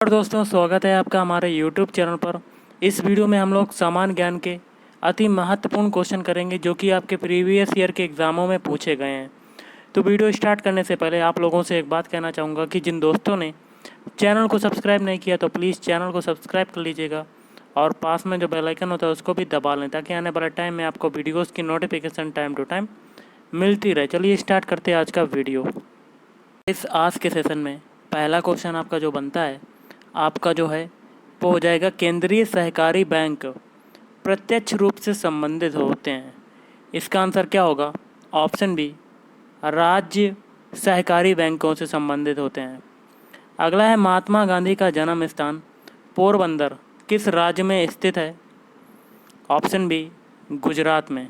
और दोस्तों, स्वागत है आपका हमारे YouTube चैनल पर। इस वीडियो में हम लोग सामान्य ज्ञान के अति महत्वपूर्ण क्वेश्चन करेंगे जो कि आपके प्रीवियस ईयर के एग्ज़ामों में पूछे गए हैं। तो वीडियो स्टार्ट करने से पहले आप लोगों से एक बात कहना चाहूँगा कि जिन दोस्तों ने चैनल को सब्सक्राइब नहीं किया तो प्लीज़ चैनल को सब्सक्राइब कर लीजिएगा और पास में जो बेल आइकन होता है उसको भी दबा लें ताकि आने वाले टाइम में आपको वीडियोज़ की नोटिफिकेशन टाइम टू टाइम मिलती रहे। चलिए स्टार्ट करते हैं आज का वीडियो। इस आज के सेशन में पहला क्वेश्चन आपका जो बनता है आपका जो है वो हो जाएगा, केंद्रीय सहकारी बैंक प्रत्यक्ष रूप से संबंधित होते हैं। इसका आंसर क्या होगा? ऑप्शन बी, राज्य सहकारी बैंकों से संबंधित होते हैं। अगला है, महात्मा गांधी का जन्म स्थान पोरबंदर किस राज्य में स्थित है? ऑप्शन बी, गुजरात में।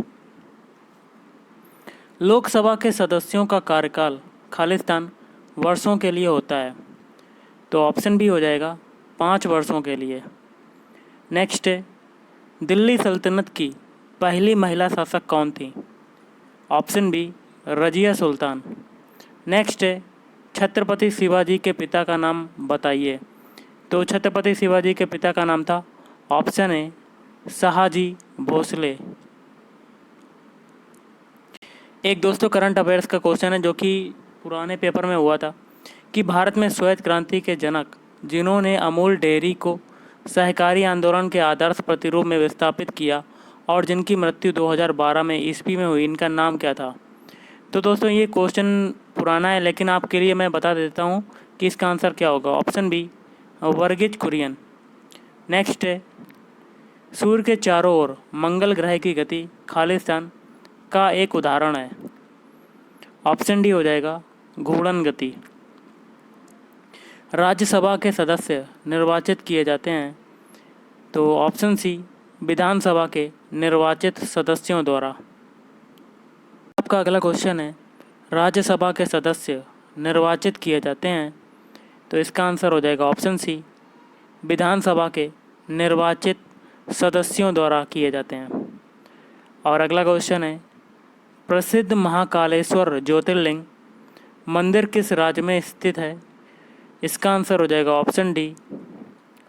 लोकसभा के सदस्यों का कार्यकाल खालिस्तान वर्षों के लिए होता है, तो ऑप्शन बी हो जाएगा 5 वर्षों के लिए। नेक्स्ट है, दिल्ली सल्तनत की पहली महिला शासक कौन थी? Option B, Razia Sultan. Next है, छत्रपति शिवाजी के पिता का नाम बताइए। तो छत्रपति शिवाजी के पिता का नाम था, ऑप्शन ए, शहाजी भोसले। एक दोस्तों करंट अफेयर्स का क्वेश्चन है जो कि पुराने पेपर में हुआ था कि भारत में श्वेत क्रांति के जनक जिन्होंने अमूल डेयरी को सहकारी आंदोलन के आदर्श प्रतिरूप में विस्थापित किया और जिनकी मृत्यु 2012 में ईस्वी में हुई, इनका नाम क्या था? तो दोस्तों ये क्वेश्चन पुराना है लेकिन आपके लिए मैं बता देता हूँ कि इसका आंसर क्या होगा। Option B, Verghese Kurien. Next है, सूर्य के चारों ओर मंगल ग्रह की गति खालिस्तान का एक उदाहरण है। ऑप्शन डी हो जाएगा, घूर्णन गति। राज्यसभा के सदस्य निर्वाचित किए जाते हैं, तो ऑप्शन सी, विधानसभा के निर्वाचित सदस्यों द्वारा। आपका अगला क्वेश्चन है, राज्यसभा के सदस्य निर्वाचित किए जाते हैं, तो इसका आंसर हो जाएगा ऑप्शन सी, विधानसभा के निर्वाचित सदस्यों द्वारा किए जाते हैं। और अगला क्वेश्चन है, प्रसिद्ध महाकालेश्वर ज्योतिर्लिंग मंदिर किस राज्य में स्थित है? इसका आंसर हो जाएगा ऑप्शन डी,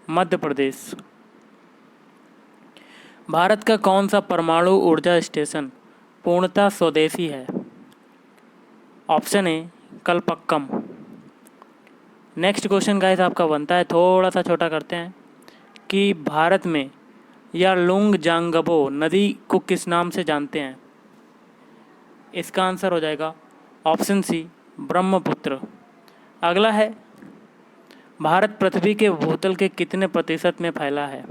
मध्य प्रदेश। भारत का कौन सा परमाणु ऊर्जा स्टेशन पूर्णतः स्वदेशी है? Option A, Kalpakkam. Next question guys आपका बनता है, थोड़ा सा छोटा करते हैं, कि भारत में यालुंगजांगबो नदी को किस नाम से जानते हैं? इसका आंसर हो जाएगा ऑप्शन सी, ब्रह्मपुत्र। अगला है, भारत पृथ्वी के भूतल के कितने प्रतिशत में फैला है?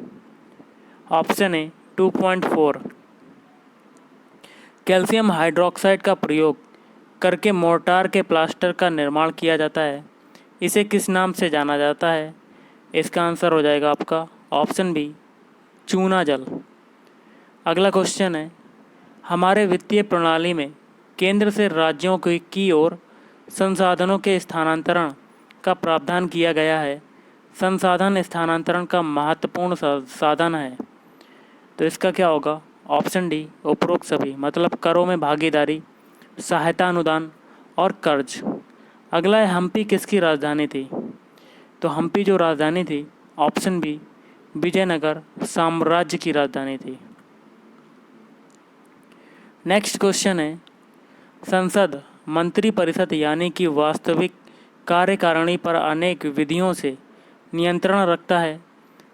Option A, 2.4। कैल्शियम हाइड्रोक्साइड का प्रयोग करके मोर्टार के प्लास्टर का निर्माण किया जाता है, इसे किस नाम से जाना जाता है? इसका आंसर हो जाएगा आपका ऑप्शन बी, चूना जल। अगला क्वेश्चन है, हमारे वित्तीय प्रणाली में केंद्र से राज्यों की ओर संसाधनों के स्थानांतरण का प्रावधान किया गया है। संसाधन स्थानांतरण का महत्वपूर्ण साधन है, तो इसका क्या होगा? ऑप्शन डी, उपरोक्त सभी, मतलब करों में भागीदारी, सहायता अनुदान और कर्ज। अगला है, हम्पी किसकी राजधानी थी? तो हम्पी जो राजधानी थी, ऑप्शन बी, विजयनगर साम्राज्य की राजधानी थी। नेक्स्ट क्वेश्चन है, संसद मंत्री परिषद यानी कि वास्तविक कार्यकारिणी पर अनेक विधियों से नियंत्रण रखता है।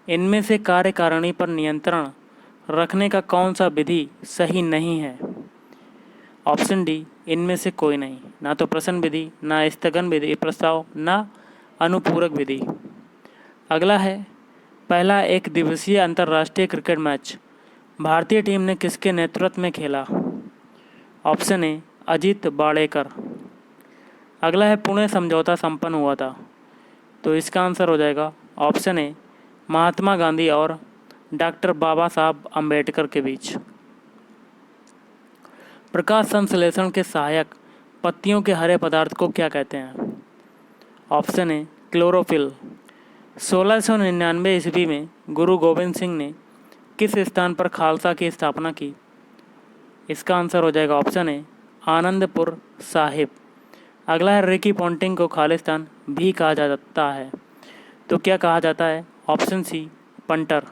इनमें से कार्यकारिणी पर नियंत्रण रखने का कौन सा विधि सही नहीं है? ऑप्शन डी, इनमें से कोई नहीं, ना तो प्रश्न विधि, ना स्थगन विधि प्रस्ताव, ना अनुपूरक विधि। अगला है, पहला एक दिवसीय अंतर्राष्ट्रीय क्रिकेट मैच भारतीय टीम ने किसके नेतृत्व में खेला? Option A, Ajit Wadekar. अगला है, पुणे समझौता संपन्न हुआ था, तो इसका आंसर हो जाएगा ऑप्शन ए, महात्मा गांधी और डॉक्टर बाबा साहब अम्बेडकर के बीच। प्रकाश संश्लेषण के सहायक पत्तियों के हरे पदार्थ को क्या कहते हैं? Option A, chlorophyll. 1699 ईस्वी में गुरु गोविंद सिंह ने किस स्थान पर खालसा की स्थापना की? इसका आंसर हो जाएगा ऑप्शन ए, आनंदपुर साहिब। अगला है, रिकी पॉन्टिंग को खालिस्तान भी कहा जाता है, तो क्या कहा जाता है? Option C punter.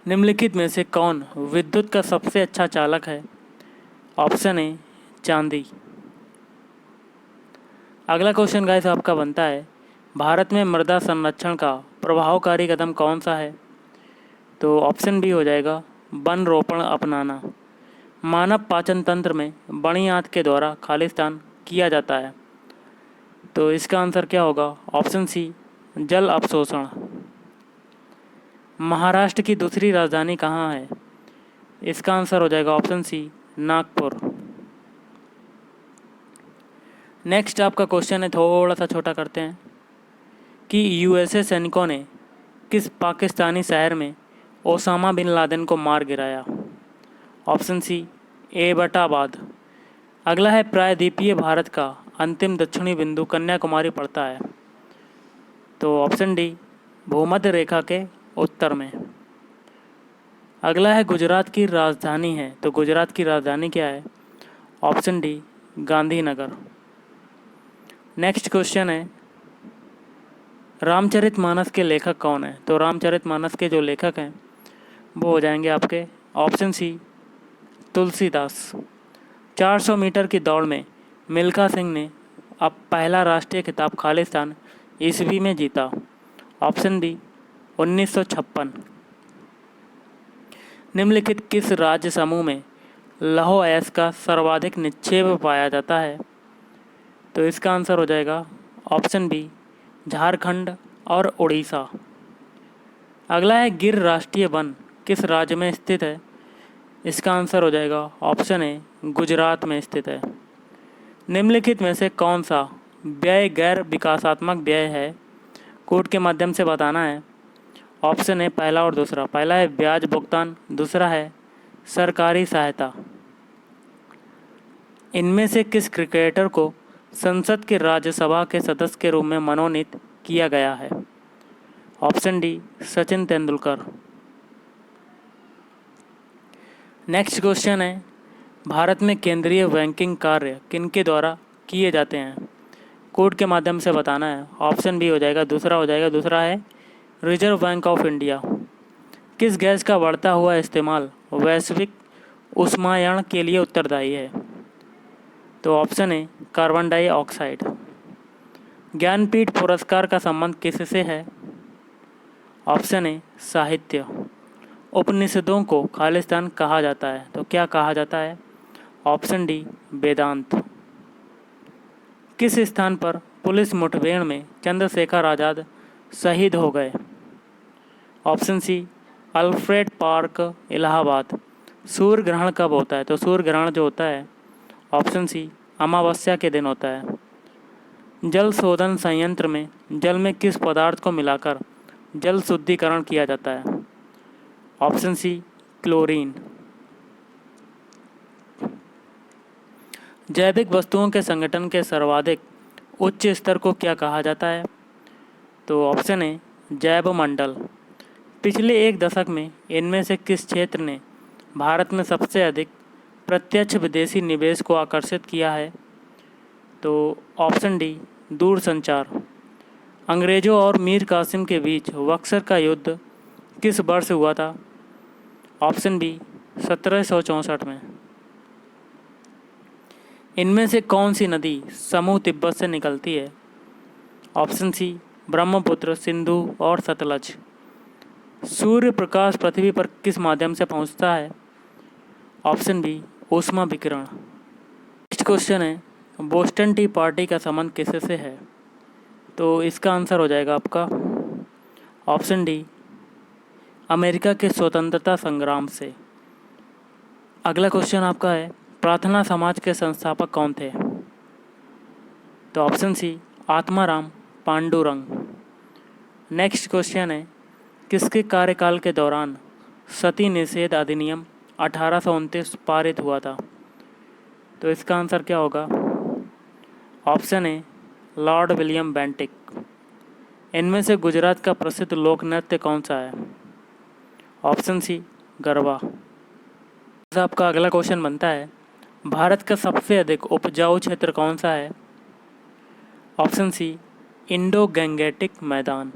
निम्नलिखित में से कौन विद्युत का सबसे अच्छा चालक है? ऑप्शन ए चांदी। अगला क्वेश्चन गाइस आपका बनता है, भारत में मृदा संरक्षण का प्रभावकारी कदम कौन सा है? तो ऑप्शन बी हो जाएगा वन रोपण अपनाना। मानव पाचन तंत्र में बड़ी आंत के द्वारा खालिस्तान किया जाता है। तो इसका आंसर क्या होगा? ऑप्शन सी जल अवशोषण। महाराष्ट्र की दूसरी राजधानी कहाँ है? इसका आंसर हो जाएगा ऑप्शन सी नागपुर। नेक्स्ट आपका क्वेश्चन है, थोड़ा सा छोटा करते हैं, कि यूएसए सैनिकों ने किस पाकिस्तानी शहर में ओसामा बिन लादेन को मार गिराया? Option C Abbottabad. अगला है, प्रायद्वीपीय भारत का अंतिम दक्षिणी बिंदु कन्याकुमारी पड़ता है। तो ऑप्शन डी भूमध्य रेखा के उत्तर में। अगला है, गुजरात की राजधानी है, तो गुजरात की राजधानी क्या है? Option D Gandhinagar. Next question है, रामचरितमानस के लेखक कौन है? तो रामचरितमानस के जो लेखक हैं वो हो जाएंगे आपके ऑप्शन सी तुलसीदास। 400 मीटर की दौड़ में मिल्खा सिंह ने अब पहला राष्ट्रीय खिताब खालिस्तान ईस्वी में जीता। Option B 1956। निम्नलिखित किस राज्य समूह में लौह अयस्क का सर्वाधिक निक्षेप पाया जाता है? तो इसका आंसर हो जाएगा ऑप्शन बी झारखंड और उड़ीसा। अगला है, गिर राष्ट्रीय वन किस राज्य में स्थित है? इसका आंसर हो जाएगा ऑप्शन ए गुजरात में स्थित है। निम्नलिखित में से कौन सा व्यय गैर विकासात्मक व्यय है? कोड के माध्यम से बताना है। ऑप्शन है पहला और दूसरा। पहला है ब्याज भुगतान, दूसरा है सरकारी सहायता। इनमें से किस क्रिकेटर को संसद के राज्यसभा के सदस्य के रूप में मनोनीत किया गया है? Option D Sachin Tendulkar. Next question है, भारत में केंद्रीय बैंकिंग कार्य किनके द्वारा किए जाते हैं? कोड के माध्यम से बताना है। ऑप्शन बी हो जाएगा, दूसरा हो जाएगा, दूसरा है रिजर्व बैंक ऑफ इंडिया। किस गैस का बढ़ता हुआ इस्तेमाल वैश्विक ऊष्मायन के लिए उत्तरदायी है? तो ऑप्शन है कार्बन डाइऑक्साइड। ज्ञानपीठ पुरस्कार का संबंध किससे है? ऑप्शन है साहित्य। उपनिषदों को खालिस्तान कहा जाता है, तो क्या कहा जाता है? ऑप्शन डी वेदांत। किस स्थान पर पुलिस मुठभेड़ में चंद्रशेखर आज़ाद शहीद हो गए? Option C Alfred Park Allahabad. सूर्य ग्रहण कब होता है? तो सूर्य ग्रहण जो होता है ऑप्शन सी अमावस्या के दिन होता है। जल शोधन संयंत्र में जल में किस पदार्थ को मिलाकर जल शुद्धिकरण किया जाता है? Option C chlorine. जैविक वस्तुओं के संगठन के सर्वाधिक उच्च स्तर को क्या कहा जाता है? तो ऑप्शन है जैव मंडल। पिछले एक दशक में इनमें से किस क्षेत्र ने भारत में सबसे अधिक प्रत्यक्ष विदेशी निवेश को आकर्षित किया है? तो ऑप्शन डी दूरसंचार। अंग्रेज़ों और मीर कासिम के बीच बक्सर का युद्ध किस वर्ष हुआ था? ऑप्शन बी 1764 में। इनमें से कौन सी नदी समूह तिब्बत से निकलती है? ऑप्शन सी ब्रह्मपुत्र, सिंधु और सतलज। सूर्य प्रकाश पृथ्वी पर किस माध्यम से पहुंचता है? ऑप्शन बी ऊष्मा विकिरण। नेक्स्ट क्वेश्चन है, बोस्टन टी पार्टी का संबंध किससे है? तो इसका आंसर हो जाएगा आपका ऑप्शन डी अमेरिका के स्वतंत्रता संग्राम से। अगला क्वेश्चन आपका है, प्रार्थना समाज के संस्थापक कौन थे? तो option C Atmaram Pandurang. Next question है, किसके कार्यकाल के दौरान सती निषेध अधिनियम 1829 पारित हुआ था? तो इसका आंसर क्या होगा? ऑप्शन है लॉर्ड विलियम बेंटिक। इनमें से गुजरात का प्रसिद्ध लोक नृत्य कौन सा है? Option C garba. आपका अगला क्वेश्चन बनता है, भारत का सबसे अधिक उपजाऊ क्षेत्र कौन सा है? ऑप्शन सी इंडो गैंगेटिक मैदान।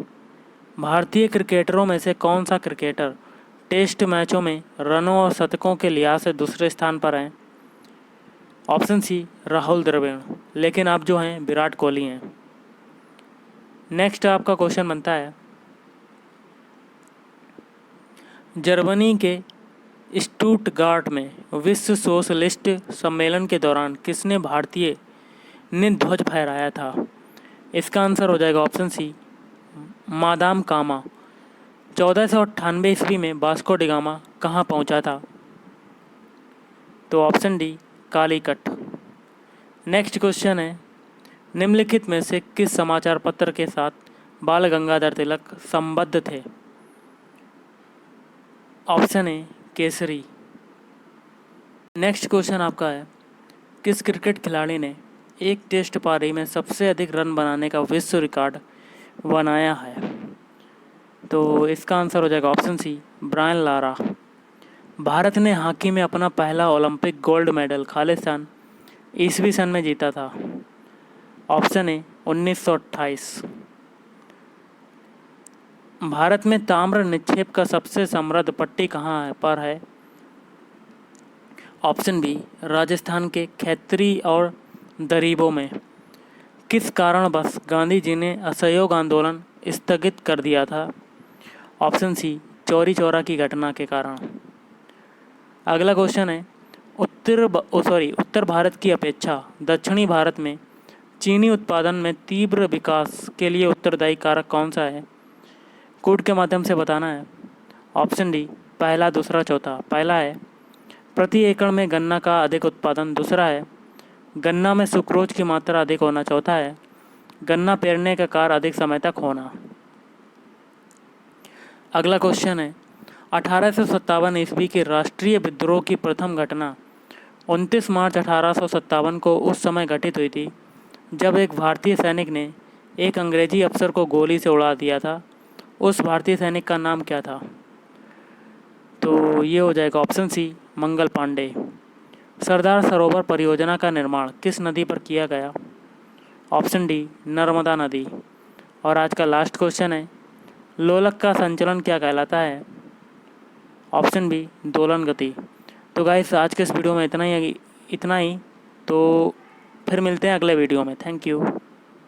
भारतीय क्रिकेटरों में से कौन सा क्रिकेटर टेस्ट मैचों में रनों और शतकों के लिहाज से दूसरे स्थान पर हैं? ऑप्शन सी राहुल द्रविड़, लेकिन अब जो हैं विराट कोहली हैं। नेक्स्ट आपका क्वेश्चन बनता है, जर्मनी के स्टुटगार्ट में विश्व सोशलिस्ट सम्मेलन के दौरान किसने भारतीय ध्वज फहराया था? इसका आंसर हो जाएगा ऑप्शन सी मादाम कामा। 1498 ईस्वी में वास्को डिगामा कहाँ पहुँचा था? तो option D Calicut. Next question है, निम्नलिखित में से किस समाचार पत्र के साथ बाल गंगाधर तिलक संबद्ध थे? Option A Kesari. Next question आपका है, किस क्रिकेट खिलाड़ी ने एक टेस्ट पारी में सबसे अधिक रन बनाने का विश्व रिकॉर्ड बनाया है? तो इसका आंसर हो जाएगा option C Brian Lara. Bharat ने हॉकी में अपना पहला ओलंपिक गोल्ड मेडल खालिस्तान ईस्वी सन में जीता था। Option A 1928। भारत में ताम्र निक्षेप का सबसे समृद्ध पट्टी कहाँ पर है? ऑप्शन बी राजस्थान के खैत्री और दरीबों में। किस कारणवश गांधी जी ने असहयोग आंदोलन स्थगित कर दिया था? ऑप्शन सी चौरी चौरा की घटना के कारण। अगला क्वेश्चन है, उत्तर भारत की अपेक्षा दक्षिणी भारत में चीनी उत्पादन में तीव्र विकास के लिए उत्तरदायी कारक कौन सा है? कोड के माध्यम से बताना है। ऑप्शन डी पहला, दूसरा, चौथा। पहला है प्रति एकड़ में गन्ना का अधिक उत्पादन। दूसरा है गन्ना में सुक्रोज की मात्रा अधिक होना। चौथा है गन्ना पेरने का कार्य अधिक समय तक होना। अगला क्वेश्चन है, 1857 ईस्वी के राष्ट्रीय विद्रोह की प्रथम घटना 29 मार्च 1857 को उस समय घटित हुई थी जब एक भारतीय सैनिक ने एक अंग्रेजी अफसर को गोली से उड़ा दिया था। उस भारतीय सैनिक का नाम क्या था? तो ये हो जाएगा ऑप्शन सी मंगल पांडे। सरदार सरोवर परियोजना का निर्माण किस नदी पर किया गया? ऑप्शन डी नर्मदा नदी। और आज का लास्ट क्वेश्चन है, लोलक का संचलन क्या कहलाता है? ऑप्शन बी दोलन गति। तो गाइस आज के इस वीडियो में इतना ही। तो फिर मिलते हैं अगले वीडियो में। Thank you.